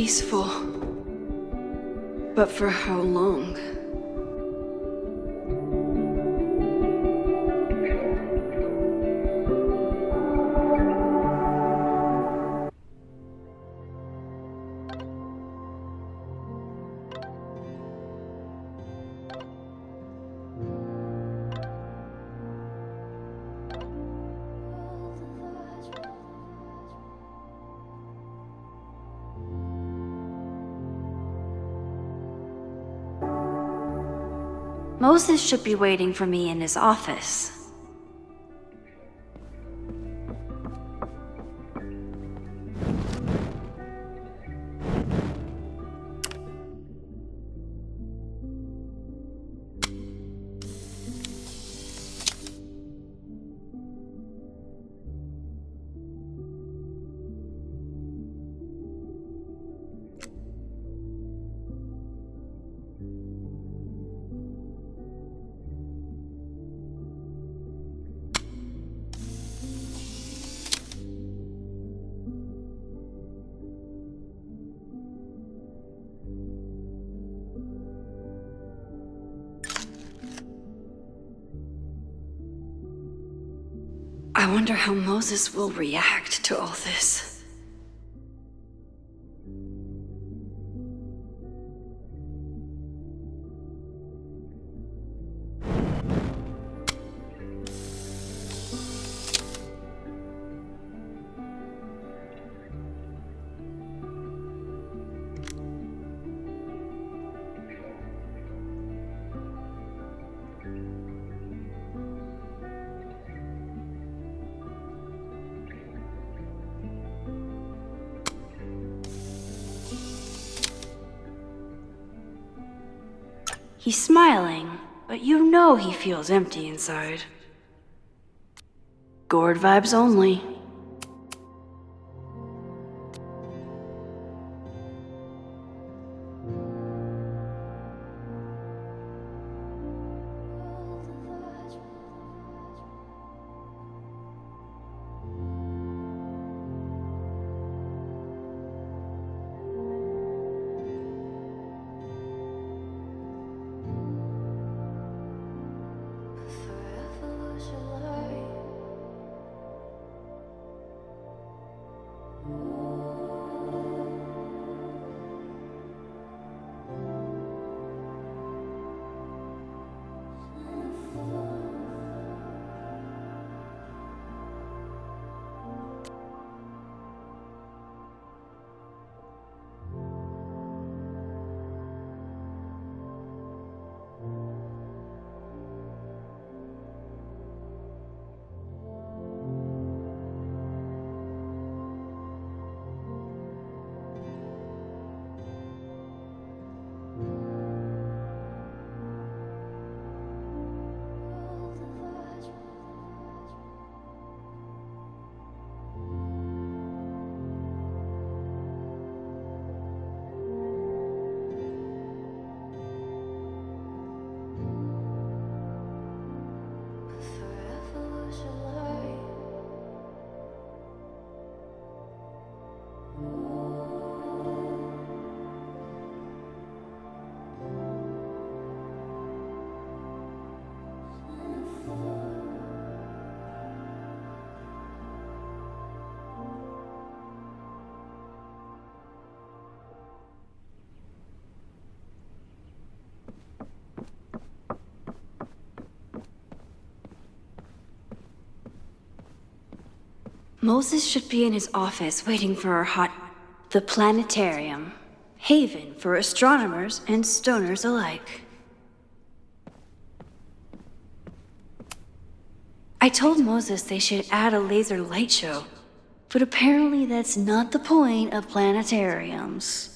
peaceful. But for how long? Moses should be waiting for me in his office. I wonder how Moses will react to all this. He's smiling, but you know he feels empty inside. Gourd vibes only. Moses should be in his office waiting for our the planetarium, haven for astronomers and stoners alike. I told Moses they should add a laser light show, but apparently that's not the point of planetariums.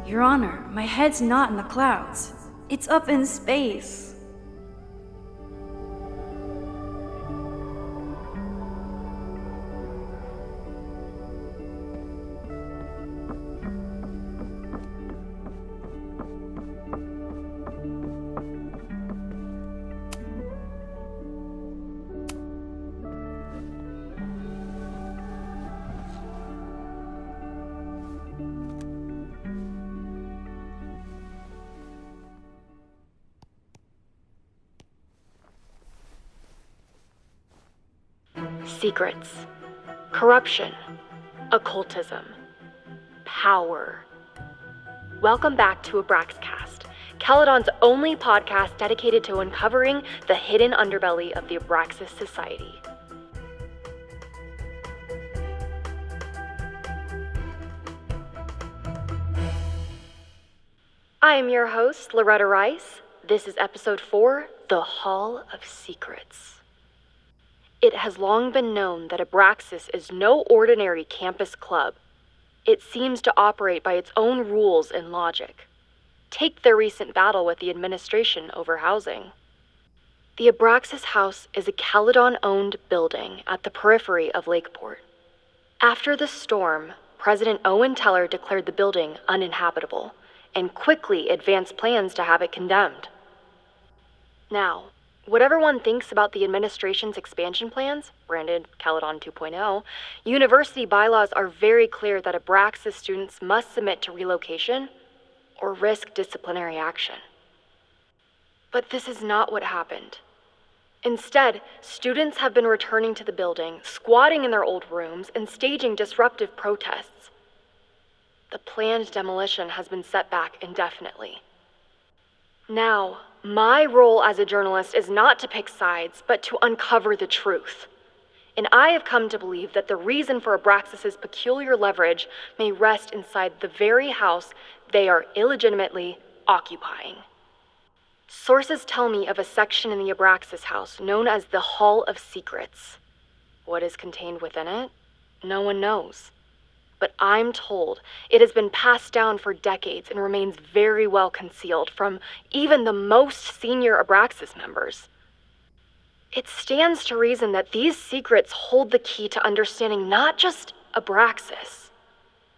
Your Honor, my head's not in the clouds. It's up in space. Secrets, corruption, occultism, power. Welcome back to Abraxcast, Caledon's only podcast dedicated to uncovering the hidden underbelly of the Abraxas Society. I am your host, Loretta Rice. This is episode 4, The Hall of Secrets. It has long been known that Abraxas is no ordinary campus club. It seems to operate by its own rules and logic. Take their recent battle with the administration over housing. The Abraxas House is a Caledon-owned building at the periphery of Lakeport. After the storm, President Owen Teller declared the building uninhabitable and quickly advanced plans to have it condemned. Now, whatever one thinks about the administration's expansion plans, branded Caledon 2.0, university bylaws are very clear that Abraxas students must submit to relocation or risk disciplinary action. But this is not what happened. Instead, students have been returning to the building, squatting in their old rooms, and staging disruptive protests. The planned demolition has been set back indefinitely. Now, my role as a journalist is not to pick sides, but to uncover the truth. And I have come to believe that the reason for Abraxas's peculiar leverage may rest inside the very house they are illegitimately occupying. Sources tell me of a section in the Abraxas house known as the Hall of Secrets. What is contained within it? No one knows. But I'm told it has been passed down for decades and remains very well concealed from even the most senior Abraxas members. It stands to reason that these secrets hold the key to understanding not just Abraxas,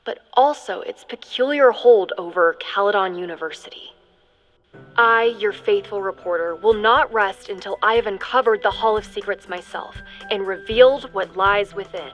but also its peculiar hold over Caledon University. I, your faithful reporter, will not rest until I have uncovered the Hall of Secrets myself and revealed what lies within.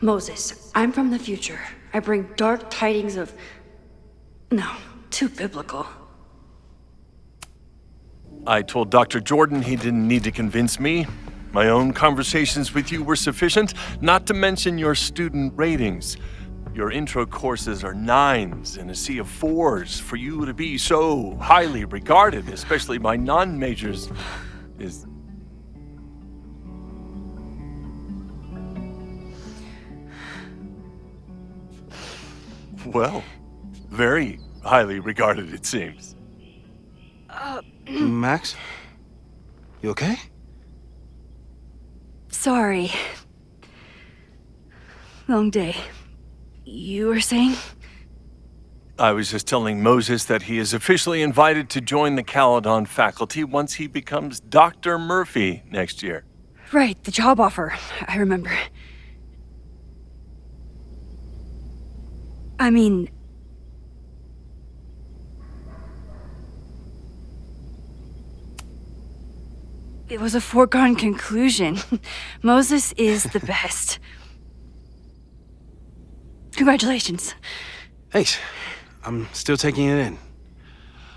Moses, I'm from the future. I bring dark tidings of... No, too biblical. I told Dr. Jordan he didn't need to convince me. My own conversations with you were sufficient, not to mention your student ratings. Your intro courses are 9s in a sea of 4s. For you to be so highly regarded, especially by non-majors, is... Well, very highly regarded, it seems. Max? You okay? Sorry. Long day. You were saying? I was just telling Moses that he is officially invited to join the Caledon faculty once he becomes Dr. Murphy next year. Right, the job offer. I remember. I mean... It was a foregone conclusion. Moses is the best. Congratulations. Thanks. I'm still taking it in.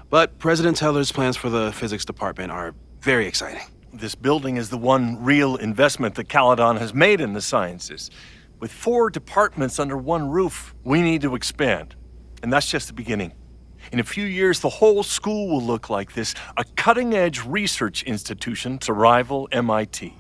But President Teller's plans for the physics department are very exciting. This building is the one real investment that Caledon has made in the sciences. With 4 departments under one roof, we need to expand. And that's just the beginning. In a few years, the whole school will look like this, a cutting-edge research institution to rival MIT.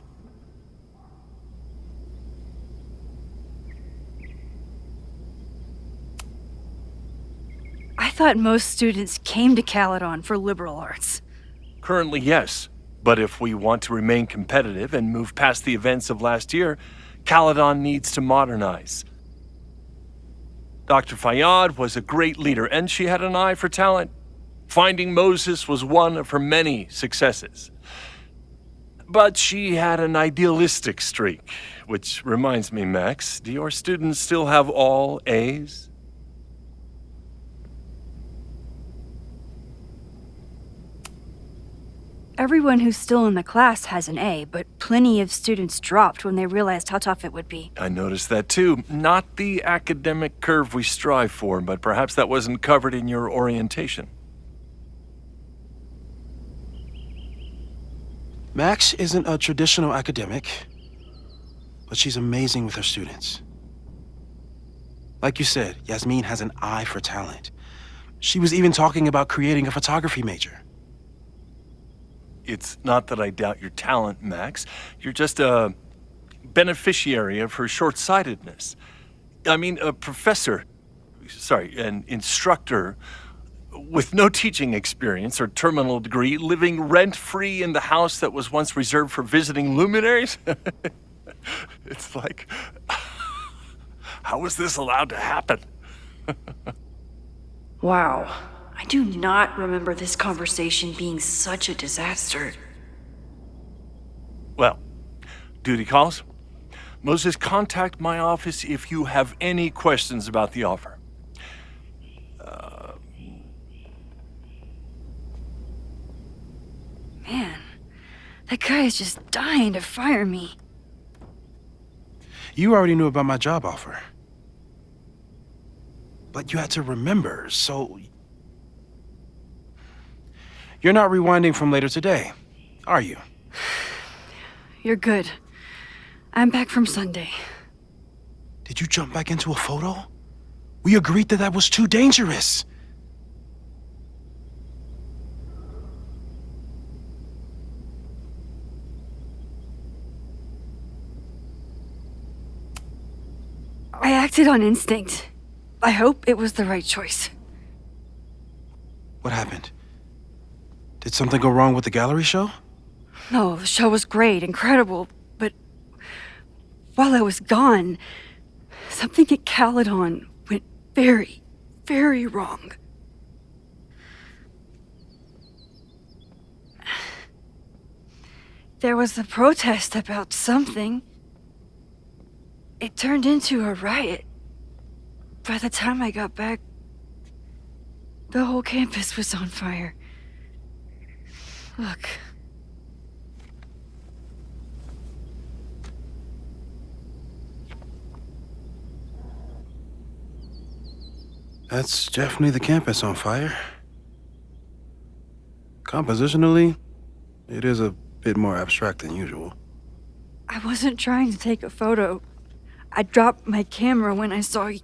I thought most students came to Caledon for liberal arts. Currently, yes. But if we want to remain competitive and move past the events of last year, Caledon needs to modernize. Dr. Fayyad was a great leader, and she had an eye for talent. Finding Moses was one of her many successes. But she had an idealistic streak, which reminds me, Max, do your students still have all A's? Everyone who's still in the class has an A, but plenty of students dropped when they realized how tough it would be. I noticed that too. Not the academic curve we strive for, but perhaps that wasn't covered in your orientation. Max isn't a traditional academic, but she's amazing with her students. Like you said, Yasmin has an eye for talent. She was even talking about creating a photography major. It's not that I doubt your talent, Max. You're just a beneficiary of her short-sightedness. I mean, an instructor with no teaching experience or terminal degree, living rent-free in the house that was once reserved for visiting luminaries? It's like, how was this allowed to happen? Wow. I do not remember this conversation being such a disaster. Well, duty calls. Moses, contact my office if you have any questions about the offer. Man, that guy is just dying to fire me. You already knew about my job offer. But you had to remember, so... You're not rewinding from later today, are you? You're good. I'm back from Sunday. Did you jump back into a photo? We agreed that that was too dangerous. I acted on instinct. I hope it was the right choice. What happened? Did something go wrong with the gallery show? No, the show was great, incredible, but while I was gone, something at Caledon went very, very wrong. There was a protest about something. It turned into a riot. By the time I got back, the whole campus was on fire. Look. That's definitely the campus on fire. Compositionally, it is a bit more abstract than usual. I wasn't trying to take a photo. I dropped my camera when I saw you.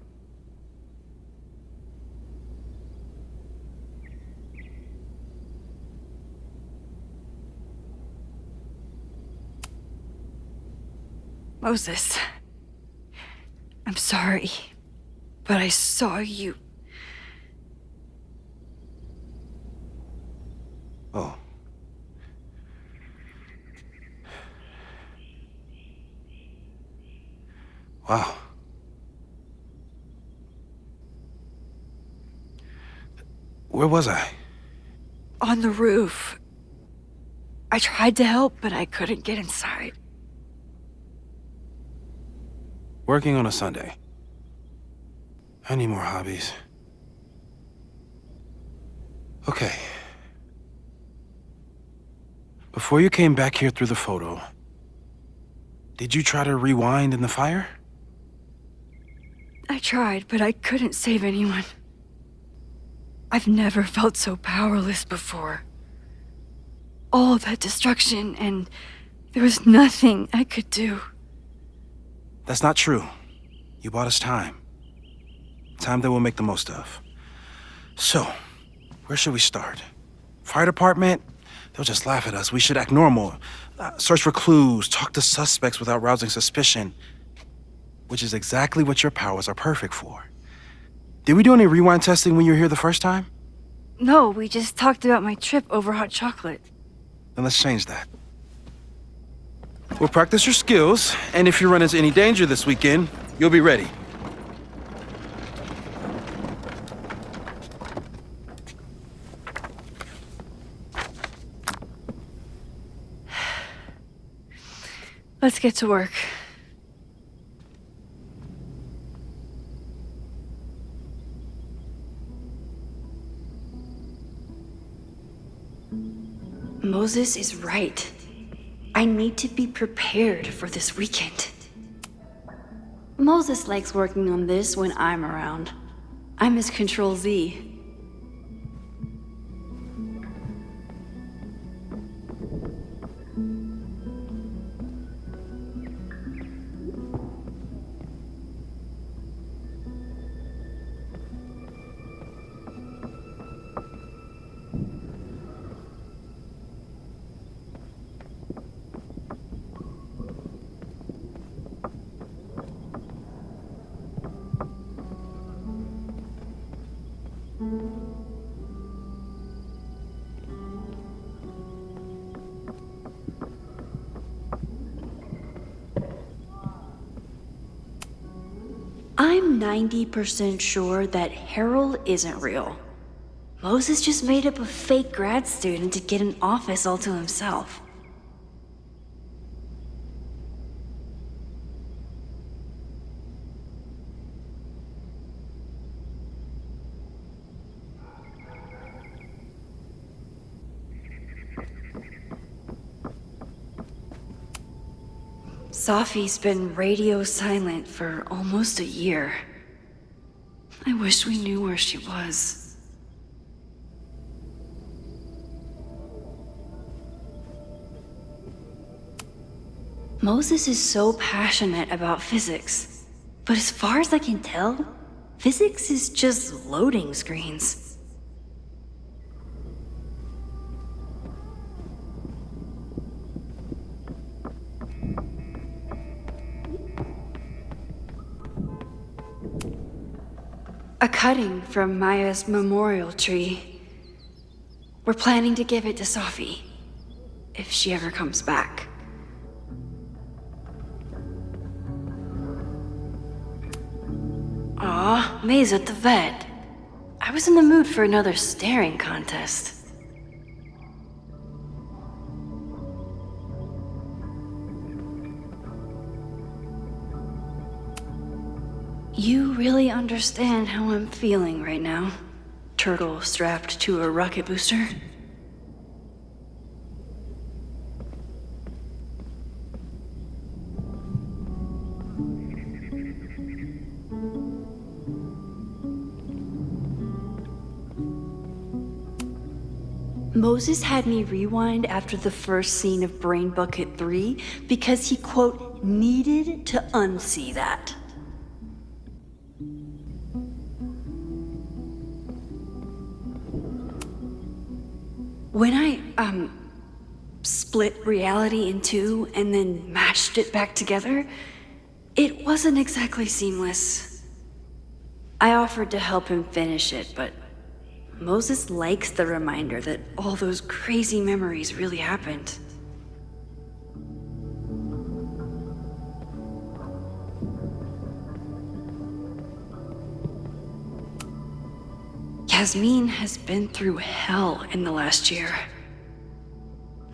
Moses, I'm sorry, but I saw you. Oh. Wow. Where was I? On the roof. I tried to help, but I couldn't get inside. Working on a Sunday. I need more hobbies. Okay. Before you came back here through the photo, did you try to rewind in the fire? I tried, but I couldn't save anyone. I've never felt so powerless before. All that destruction, and there was nothing I could do. That's not true. You bought us time. Time that we'll make the most of. So, where should we start? Fire department? They'll just laugh at us. We should act normal. Search for clues, talk to suspects without rousing suspicion, which is exactly what your powers are perfect for. Did we do any rewind testing when you were here the first time? No, we just talked about my trip over hot chocolate. Then let's change that. We'll practice your skills, and if you run into any danger this weekend, you'll be ready. Let's get to work. Moses is right. I need to be prepared for this weekend. Moses likes working on this when I'm around. I'm his Control Z. I'm 90% sure that Harold isn't real. Moses just made up a fake grad student to get an office all to himself. Safi's been radio silent for almost a year. I wish we knew where she was. Moses is so passionate about physics, but as far as I can tell, physics is just loading screens. A cutting from Maya's memorial tree. We're planning to give it to Safi, if she ever comes back. Aw, May's at the vet. I was in the mood for another staring contest. You really understand how I'm feeling right now? Turtle strapped to a rocket booster? Moses had me rewind after the first scene of Brain Bucket 3 because he, quote, needed to unsee that. When I, split reality in two and then mashed it back together, it wasn't exactly seamless. I offered to help him finish it, but Moses likes the reminder that all those crazy memories really happened. Yasmin has been through hell in the last year.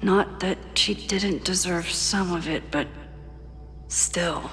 Not that she didn't deserve some of it, but still.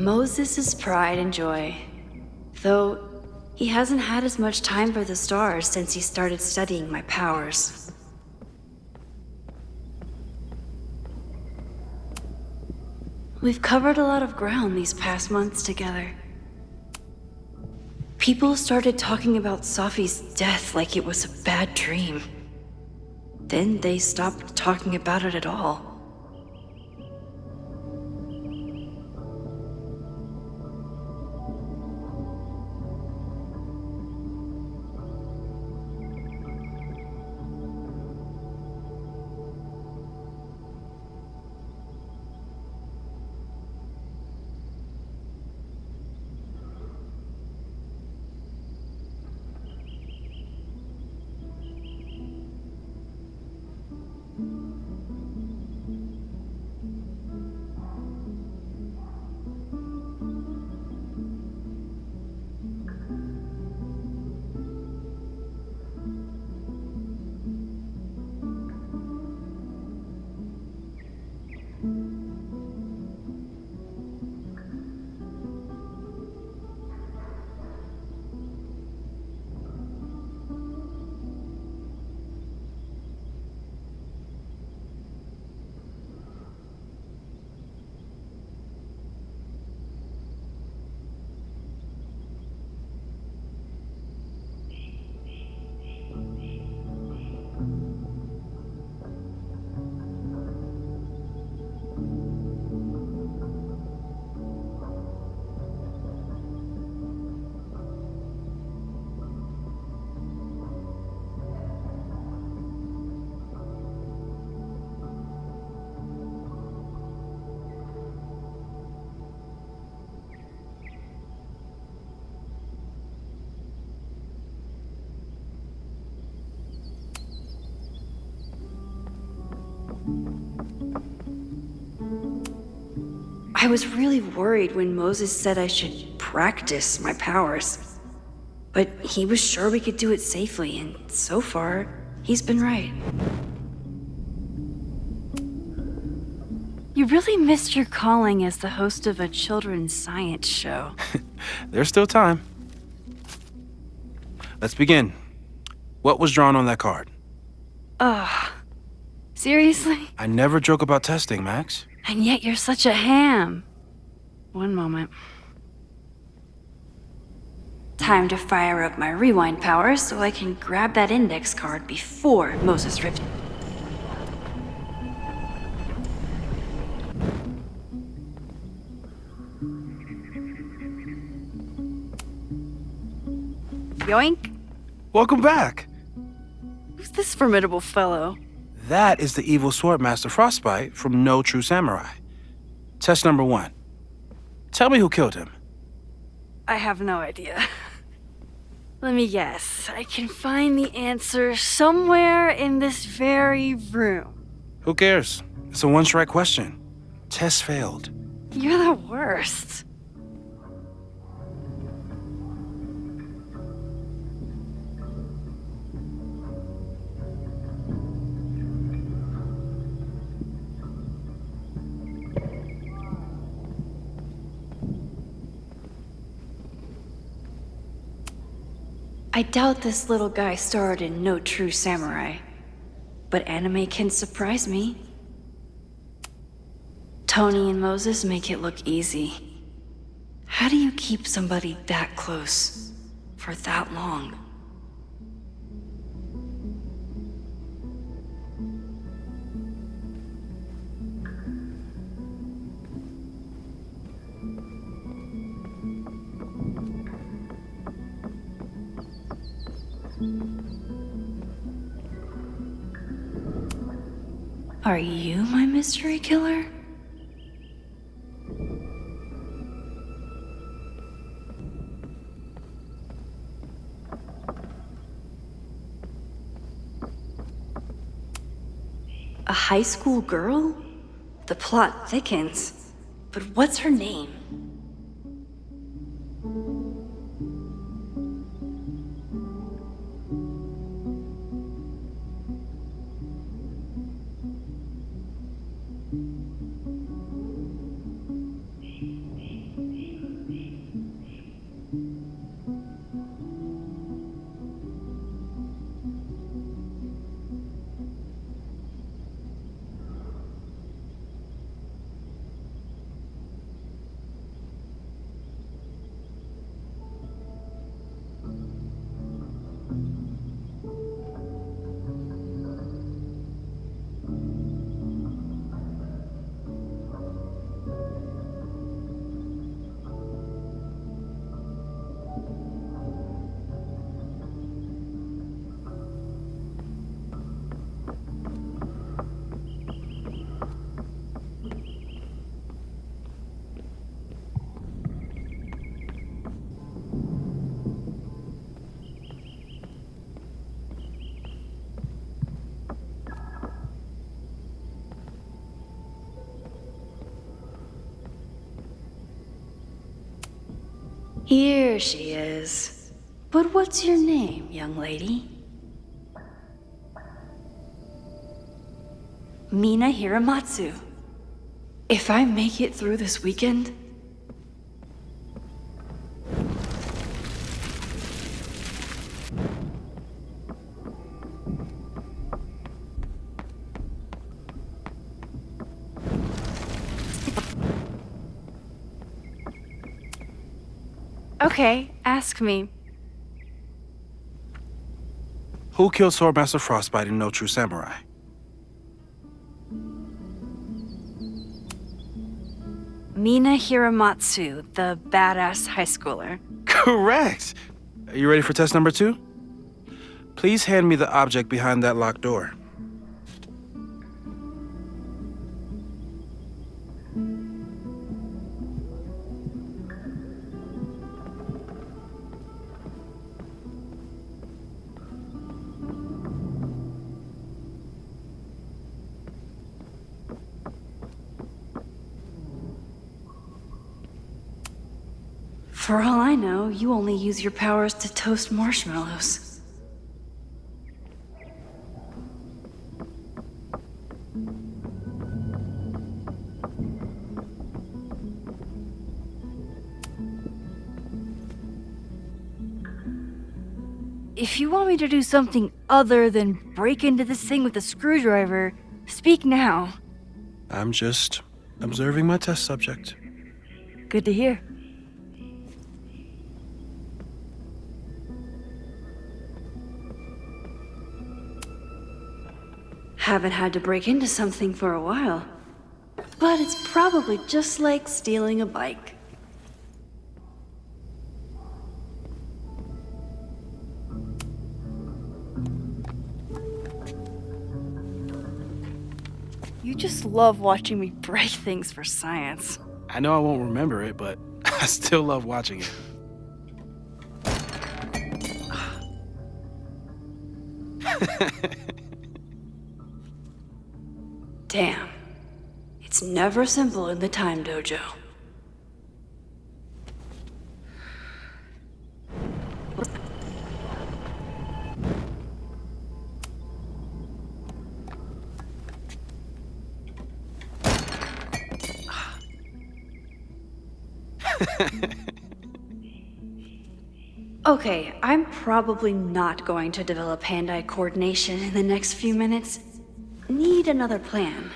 Moses is pride and joy. Though he hasn't had as much time for the stars since he started studying my powers. We've covered a lot of ground these past months together. People started talking about Safi's death like it was a bad dream. Then they stopped talking about it at all. I was really worried when Moses said I should practice my powers. But he was sure we could do it safely, and so far, he's been right. You really missed your calling as the host of a children's science show. There's still time. Let's begin. What was drawn on that card? Ugh. Seriously? I never joke about testing, Max. And yet you're such a ham. One moment. Time to fire up my rewind powers so I can grab that index card before Moses ripped it. Yoink. Welcome back. Who's this formidable fellow? That is the evil Swordmaster Frostbite from No True Samurai. Test number 1. Tell me who killed him. I have no idea. Let me guess. I can find the answer somewhere in this very room. Who cares? It's a one-strike question. Test failed. You're the worst. I doubt this little guy starred in No True Samurai. But anime can surprise me. Tony and Moses make it look easy. How do you keep somebody that close for that long? Are you my mystery killer? A high school girl? The plot thickens. But what's her name? Here she is. But what's your name, young lady? Mina Hiramatsu. If I make it through this weekend, Okay, ask me. Who killed Swordmaster Frostbite in No True Samurai? Mina Hiramatsu, the badass high schooler. Correct! Are you ready for test number 2? Please hand me the object behind that locked door. for all I know, you only use your powers to toast marshmallows. If you want me to do something other than break into this thing with a screwdriver, speak now. I'm just observing my test subject. Good to hear. Haven't had to break into something for a while. But it's probably just like stealing a bike. You just love watching me break things for science. I know I won't remember it, but I still love watching it. Damn. It's never simple in the time dojo. Okay, I'm probably not going to develop hand-eye coordination in the next few minutes. Need another plan.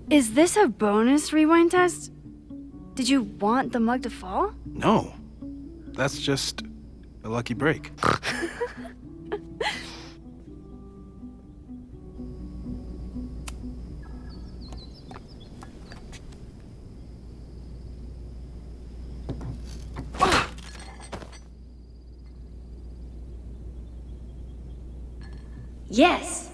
Is this a bonus rewind test? Did you want the mug to fall? No, that's just a lucky break. Yes!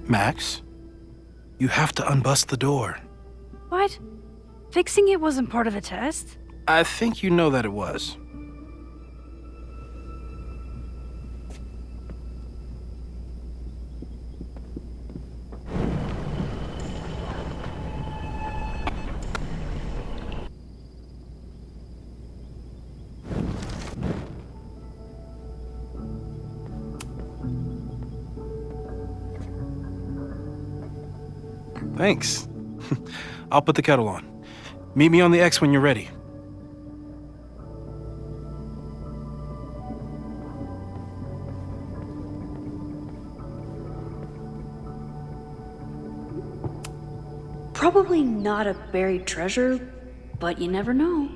Max, you have to unbust the door. What? Fixing it wasn't part of the test? I think you know that it was. Thanks. I'll put the kettle on. Meet me on the X when you're ready. Probably not a buried treasure, but you never know.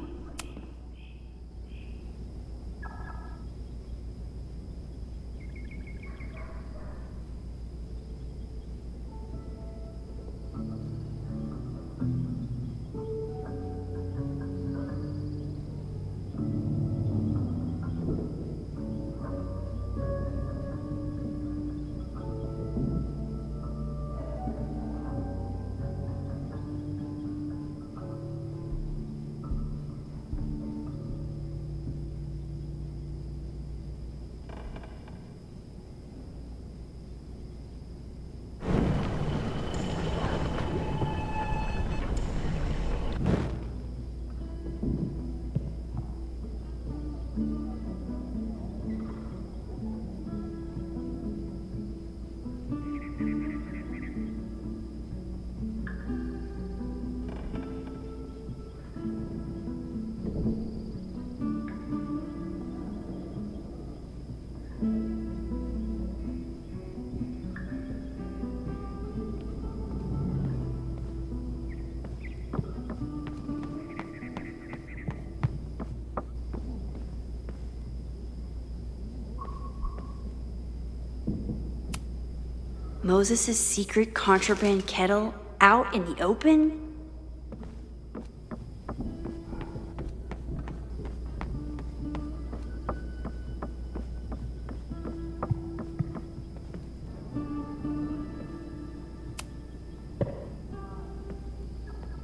Moses' secret contraband kettle out in the open?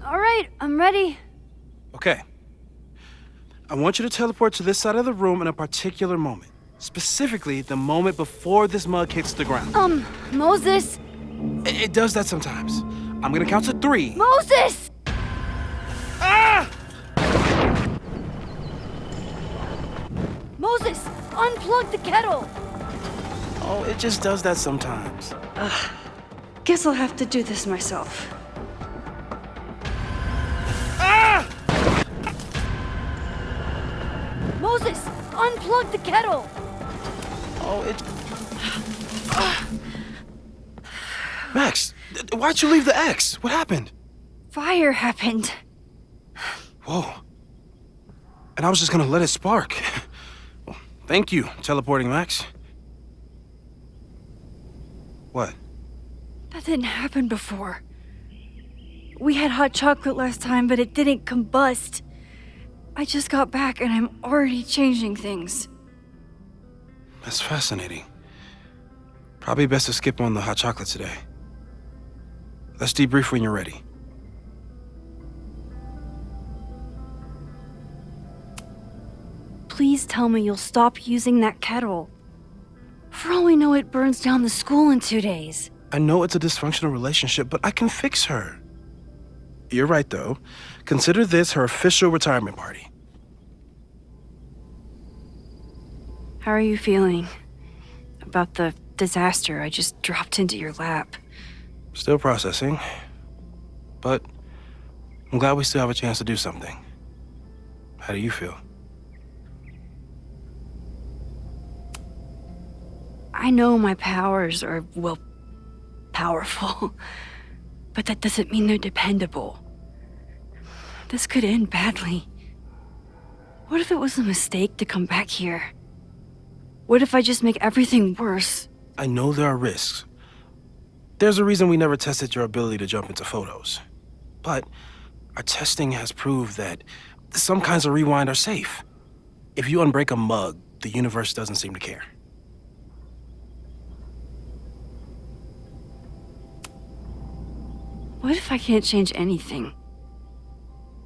All right, I'm ready. Okay. I want you to teleport to this side of the room in a particular moment. Specifically, the moment before this mug hits the ground. Moses! It does that sometimes. I'm gonna count to 3. Moses! Ah! Moses, unplug the kettle! Oh, it just does that sometimes. Guess I'll have to do this myself. Ah! Moses, unplug the kettle! Oh, it... Max, why'd you leave the X? What happened? Fire happened. Whoa. And I was just gonna let it spark. Well, thank you, teleporting Max. What? That didn't happen before. We had hot chocolate last time, but it didn't combust. I just got back and I'm already changing things. That's fascinating. Probably best to skip on the hot chocolate today. Let's debrief when you're ready. Please tell me you'll stop using that kettle. For all we know, it burns down the school in 2 days. I know it's a dysfunctional relationship, but I can fix her. You're right, though. Consider this her official retirement party. How are you feeling about the disaster I just dropped into your lap? Still processing. But I'm glad we still have a chance to do something. How do you feel? I know my powers are, well, powerful, but that doesn't mean they're dependable. This could end badly. What if it was a mistake to come back here? What if I just make everything worse? I know there are risks. There's a reason we never tested your ability to jump into photos. But our testing has proved that some kinds of rewind are safe. If you unbreak a mug, the universe doesn't seem to care. What if I can't change anything?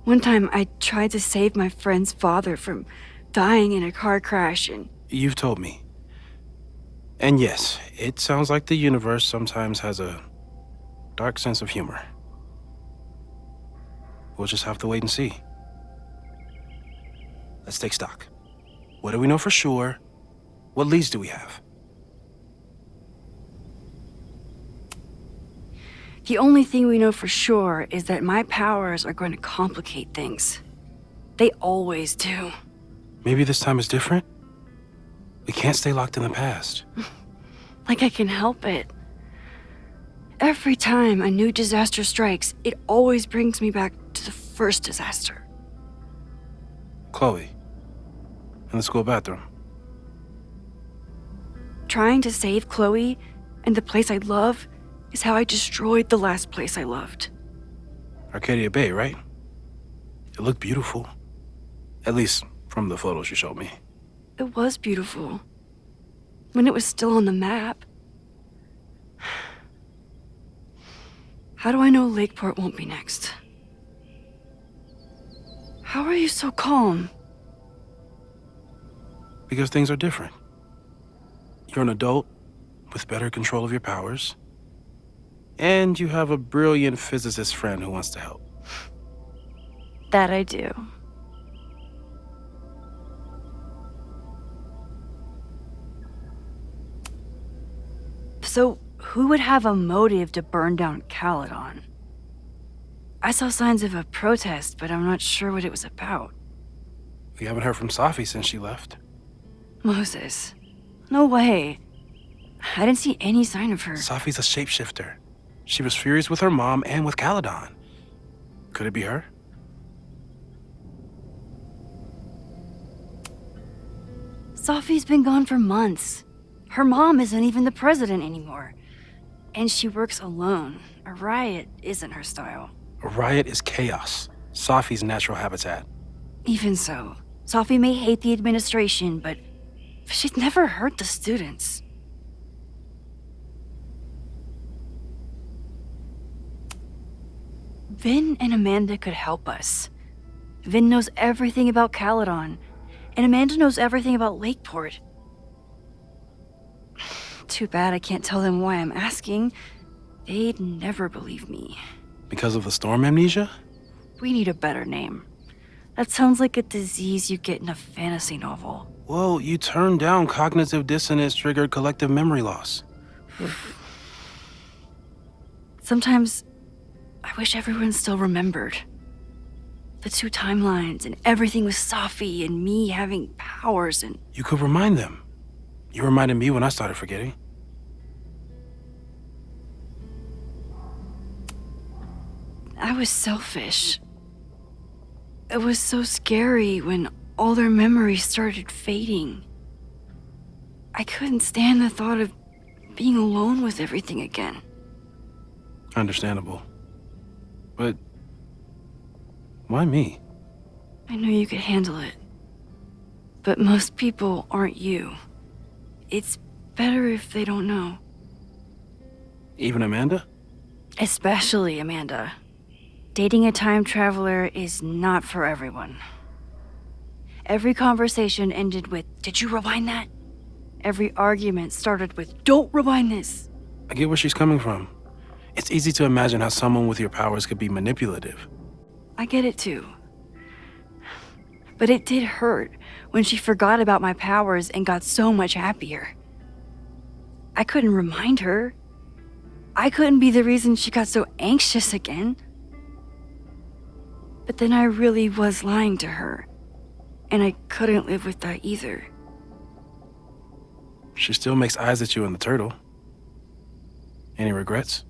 One time I tried to save my friend's father from dying in a car crash and... You've told me. And yes, it sounds like the universe sometimes has a dark sense of humor. We'll just have to wait and see. Let's take stock. What do we know for sure? What leads do we have? The only thing we know for sure is that my powers are going to complicate things. They always do. Maybe this time is different? We can't stay locked in the past. Like I can help it. Every time a new disaster strikes, it always brings me back to the first disaster. Chloe, in the school bathroom. Trying to save Chloe and the place I love is how I destroyed the last place I loved. Arcadia Bay, right? It looked beautiful. At least from the photos you showed me. It was beautiful. When it was still on the map. How do I know Lakeport won't be next? How are you so calm? Because things are different. You're an adult with better control of your powers. And you have a brilliant physicist friend who wants to help. That I do. So, who would have a motive to burn down Caledon? I saw signs of a protest, but I'm not sure what it was about. We haven't heard from Safi since she left. Moses. No way. I didn't see any sign of her. Safi's a shapeshifter. She was furious with her mom and with Caledon. Could it be her? Safi's been gone for months. Her mom isn't even the president anymore. And she works alone. A riot isn't her style. A riot is chaos. Safi's natural habitat. Even so, Safi may hate the administration, but she'd never hurt the students. Vin and Amanda could help us. Vin knows everything about Caledon, and Amanda knows everything about Lakeport. Too bad I can't tell them why I'm asking. They'd never believe me. Because of the storm amnesia? We need a better name. That sounds like a disease you get in a fantasy novel. Well, you turned down cognitive dissonance triggered collective memory loss. Sometimes, I wish everyone still remembered. The two timelines and everything with Safi and me having powers and... You could remind them. You reminded me when I started forgetting. I was selfish. It was so scary when all their memories started fading. I couldn't stand the thought of being alone with everything again. Understandable. But why me? I knew you could handle it. But most people aren't you. It's better if they don't know. Even Amanda? Especially Amanda. Dating a time traveler is not for everyone. Every conversation ended with, "Did you rewind that?" Every argument started with, "Don't rewind this." I get where she's coming from. It's easy to imagine how someone with your powers could be manipulative. I get it too. But it did hurt when she forgot about my powers and got so much happier. I couldn't remind her. I couldn't be the reason she got so anxious again. But then I really was lying to her, and I couldn't live with that either. She still makes eyes at you and the turtle. Any regrets?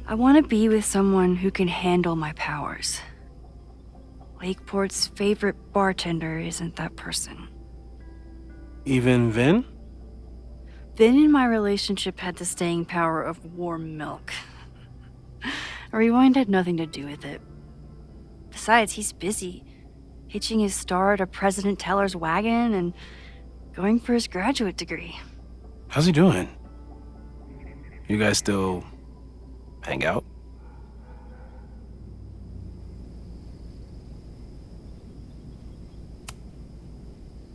I want to be with someone who can handle my powers. Lakeport's favorite bartender isn't that person. Even Vin? Vin and my relationship had the staying power of warm milk. Rewind had nothing to do with it. Besides, he's busy, hitching his star to President Teller's wagon and going for his graduate degree. How's he doing? You guys still hang out?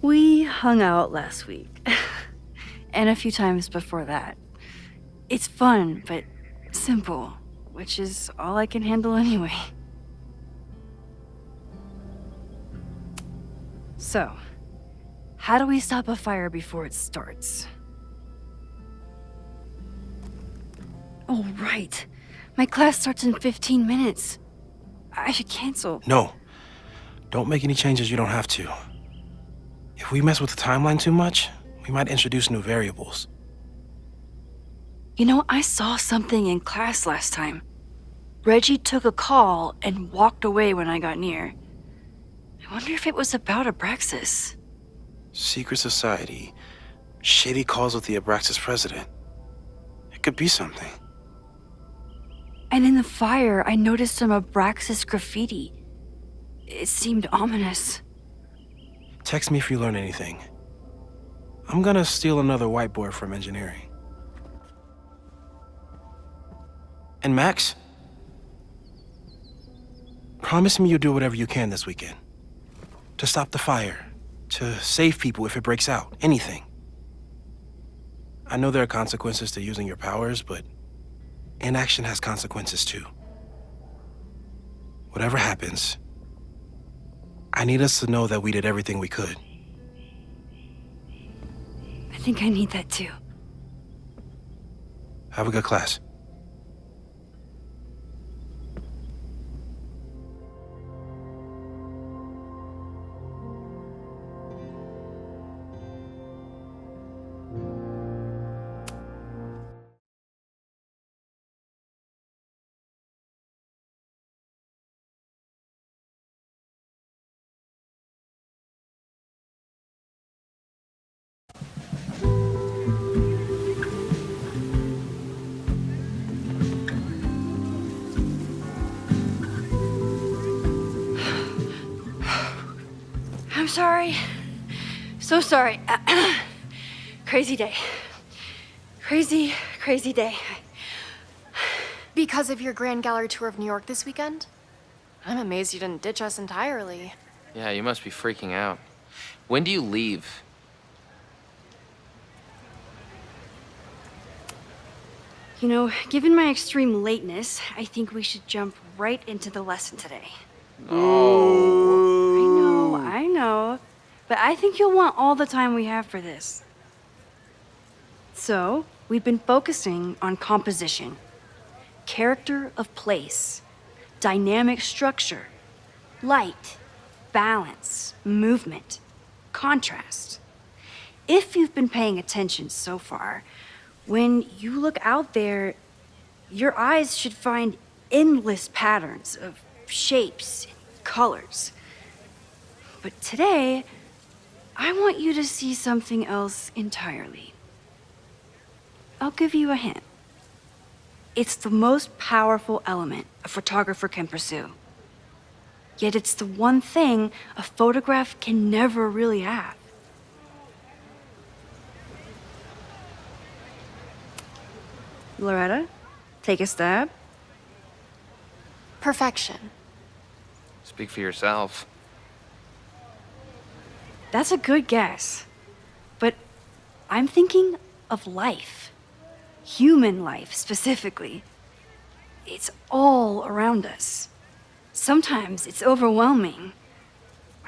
We hung out last week. And a few times before that. It's fun, but simple, which is all I can handle anyway. So, how do we stop a fire before it starts? Oh, right. My class starts in 15 minutes. I should cancel. No. Don't make any changes you don't have to. If we mess with the timeline too much, we might introduce new variables. You know, I saw something in class last time. Reggie took a call and walked away when I got near. I wonder if it was about Abraxas. Secret society. Shady calls with the Abraxas president. It could be something. And in the fire, I noticed some Abraxas graffiti. It seemed ominous. Text me if you learn anything. I'm gonna steal another whiteboard from engineering. And Max? Promise me you'll do whatever you can this weekend. To stop the fire. To save people if it breaks out. Anything. I know there are consequences to using your powers, but inaction has consequences too. Whatever happens, I need us to know that we did everything we could. I think I need that too. Have a good class. I'm sorry. So sorry. Crazy day. Crazy day. Because of your Grand Gallery tour of New York this weekend? I'm amazed you didn't ditch us entirely. Yeah, you must be freaking out. When do you leave? You know, given my extreme lateness, I think we should jump right into the lesson today. I know. But I think you'll want all the time we have for this. So, we've been focusing on composition, character of place, dynamic structure, light, balance, movement, contrast. If you've been paying attention so far, when you look out there, your eyes should find endless patterns of shapes and colors. But today, I want you to see something else entirely. I'll give you a hint. It's the most powerful element a photographer can pursue. Yet it's the one thing a photograph can never really have. Loretta, take a stab. Perfection. Speak for yourself. That's a good guess. But I'm thinking of life. Human life, specifically. It's all around us. Sometimes it's overwhelming.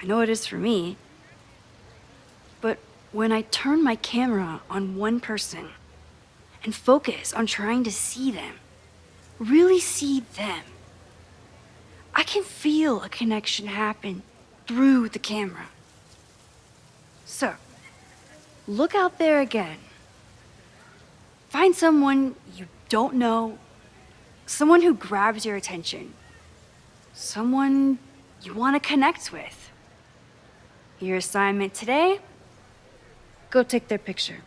I know it is for me. But when I turn my camera on one person and focus on trying to see them, really see them, I can feel a connection happen through the camera. So, look out there again. Find someone you don't know, someone who grabs your attention, someone you want to connect with. Your assignment today? Go take their picture.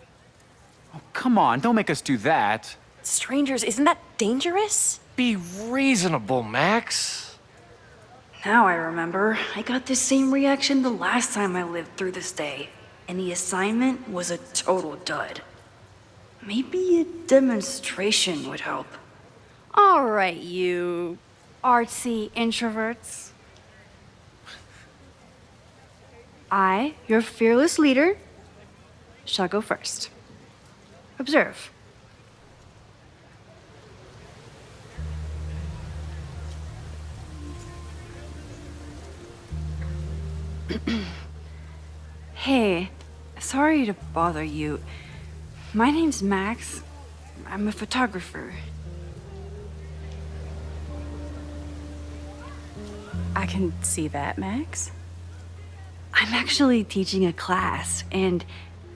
Oh, come on, don't make us do that. Strangers, isn't that dangerous? Be reasonable, Max. Now I remember, I got the same reaction the last time I lived through this day, and the assignment was a total dud. Maybe a demonstration would help. All right, you artsy introverts. I, your fearless leader, shall go first. Observe. Hey, sorry to bother you. My name's Max. I'm a photographer. I can see that, Max. I'm actually teaching a class, and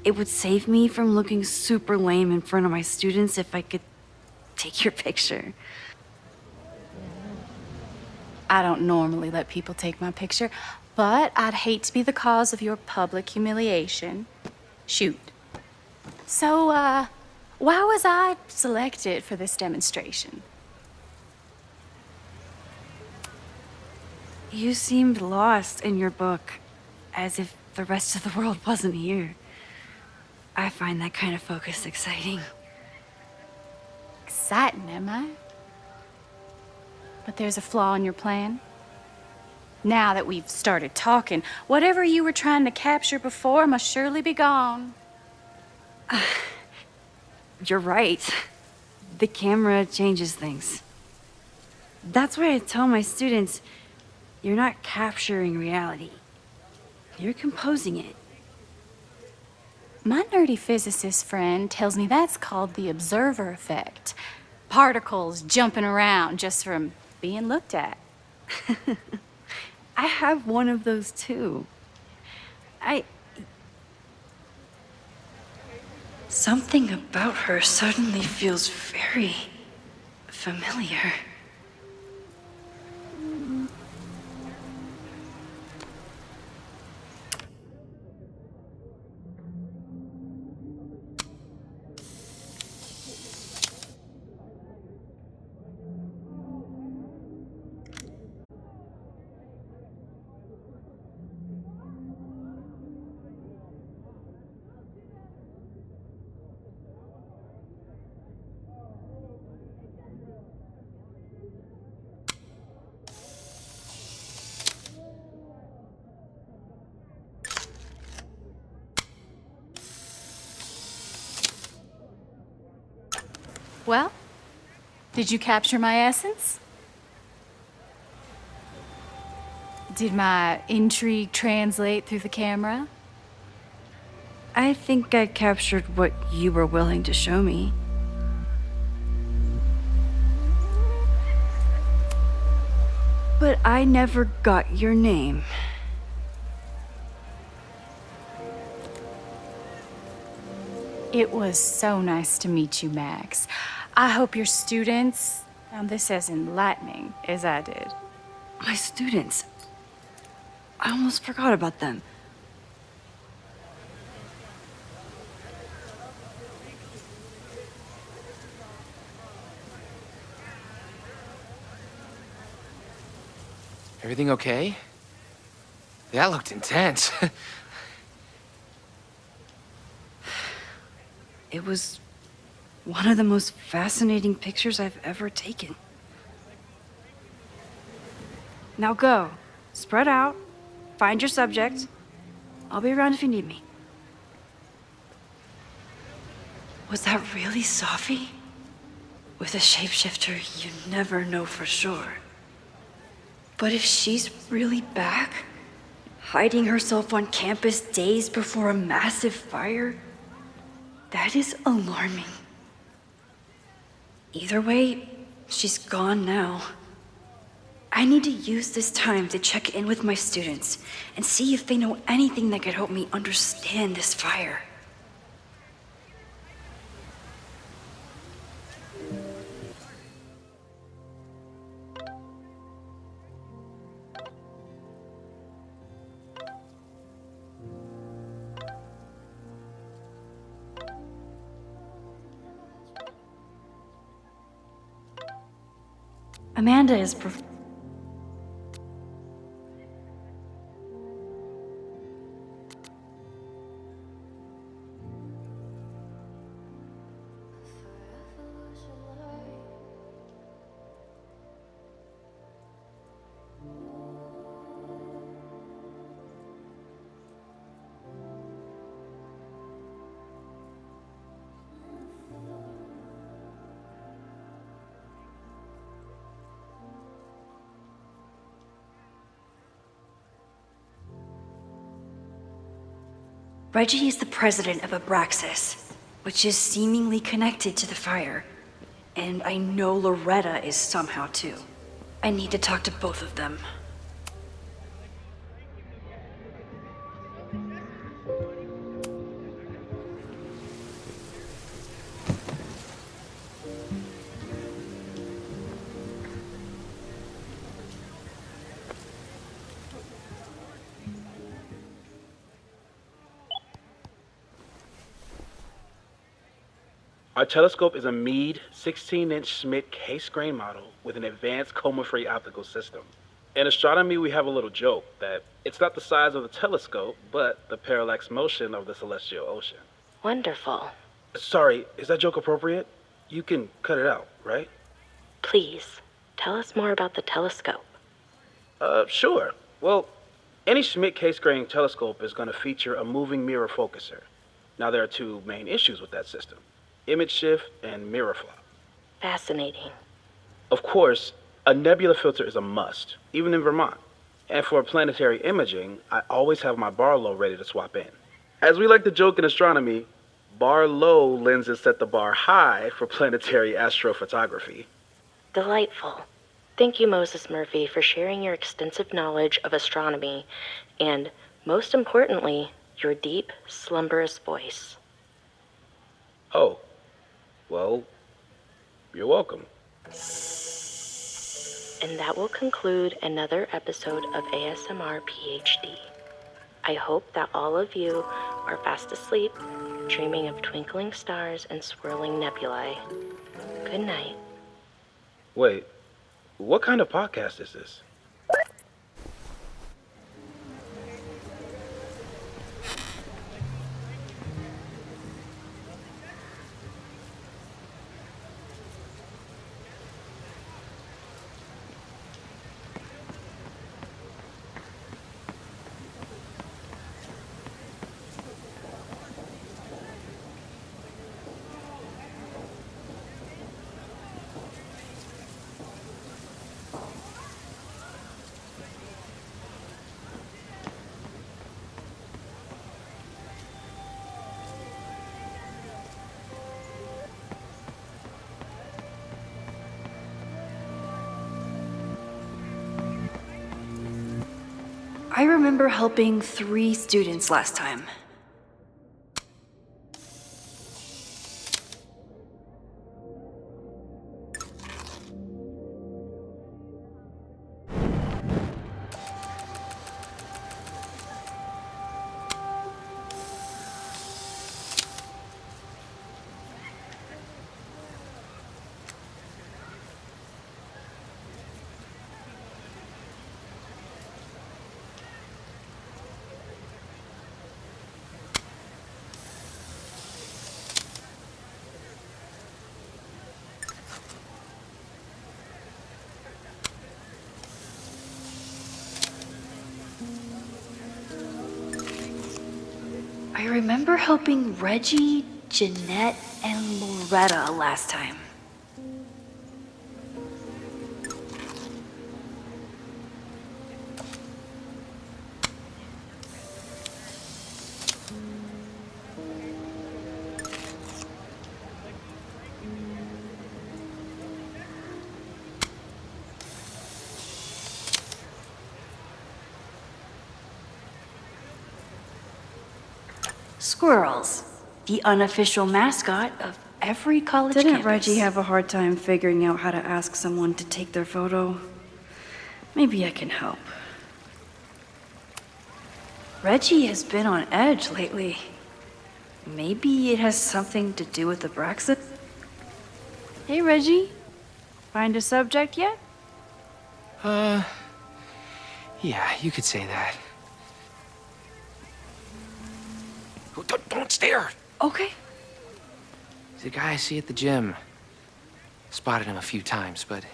it would save me from looking super lame in front of my students if I could take your picture. I don't normally let people take my picture, but I'd hate to be the cause of your public humiliation. Shoot. So, why was I selected for this demonstration? You seemed lost in your book, as if the rest of the world wasn't here. I find that kind of focus exciting. Exciting, am I? But there's a flaw in your plan. Now that we've started talking, whatever you were trying to capture before must surely be gone. You're right. The camera changes things. That's why I tell my students, you're not capturing reality. You're composing it. My nerdy physicist friend tells me that's called the observer effect. Particles jumping around just from being looked at. I have one of those too. Something about her suddenly feels very familiar. Well, did you capture my essence? Did my intrigue translate through the camera? I think I captured what you were willing to show me. But I never got your name. It was so nice to meet you, Max. I hope your students found this as enlightening as I did. My students. I almost forgot about them. Everything okay? That looked intense. It was one of the most fascinating pictures I've ever taken. Now go. Spread out. Find your subject. I'll be around if you need me. Was that really Safi? With a shapeshifter, you never know for sure. But if she's really back, hiding herself on campus days before a massive fire, that is alarming. Either way, she's gone now. I need to use this time to check in with my students and see if they know anything that could help me understand this fire. Amanda is Reggie is the president of Abraxas, which is seemingly connected to the fire. And I know Loretta is somehow too. I need to talk to both of them. Our telescope is a Meade 16-inch Schmidt case-grain model with an advanced coma-free optical system. In astronomy, we have a little joke that it's not the size of the telescope, but the parallax motion of the celestial ocean. Wonderful. Sorry, is that joke appropriate? You can cut it out, right? Please, tell us more about the telescope. Sure. Well, any Schmidt case-grain telescope is going to feature a moving mirror focuser. Now, there are two main issues with that system: image shift and mirror flop. Fascinating. Of course, a nebula filter is a must, even in Vermont. And for planetary imaging, I always have my Barlow ready to swap in. As we like to joke in astronomy, Barlow lenses set the bar high for planetary astrophotography. Delightful. Thank you, Moses Murphy, for sharing your extensive knowledge of astronomy and, most importantly, your deep, slumberous voice. Oh, well, you're welcome. And that will conclude another episode of ASMR PhD. I hope that all of you are fast asleep, dreaming of twinkling stars and swirling nebulae. Good night. Wait, what kind of podcast is this? I remember helping 3 students last time. I remember helping Reggie, Jeanette, and Loretta last time. Squirrels, the unofficial mascot of every college Didn't campus. Reggie have a hard time figuring out how to ask someone to take their photo? Maybe I can help. Reggie has been on edge lately. Maybe it has something to do with the Abraxas? Hey, Reggie. Find a subject yet? Yeah, you could say that. Oh, don't stare! Okay. He's a guy I see at the gym. Spotted him a few times, but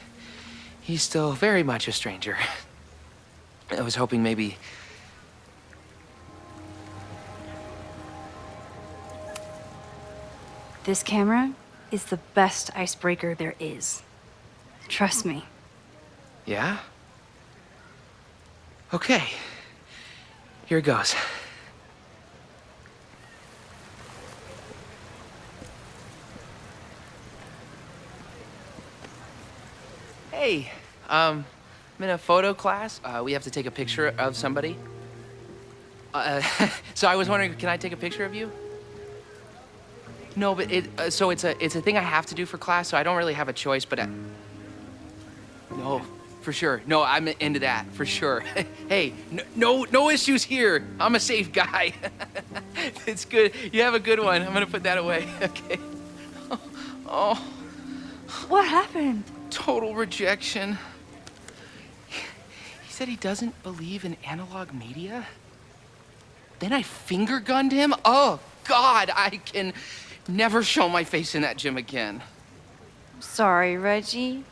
he's still very much a stranger. I was hoping maybe... This camera is the best icebreaker there is. Trust me. Yeah? Okay. Here goes. Hey, I'm in a photo class. We have to take a picture of somebody. So I was wondering, can I take a picture of you? No, but it's a thing I have to do for class, so I don't really have a choice, but no, for sure. No, I'm into that, for sure. Hey, no issues here. I'm a safe guy. It's good. You have a good one. I'm gonna put that away. Okay. Oh, What happened? total rejection. He said he doesn't believe in analog media. Then I finger gunned him. Oh, God, I can never show my face in that gym again. Sorry, Reggie.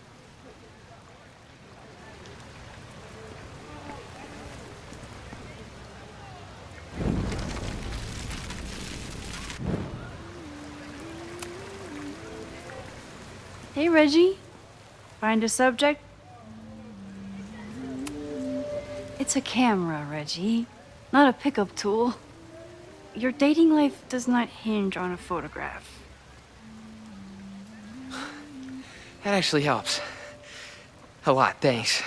Hey, Reggie. Find a subject? It's a camera, Reggie, not a pickup tool. Your dating life does not hinge on a photograph. That actually helps. A lot, thanks.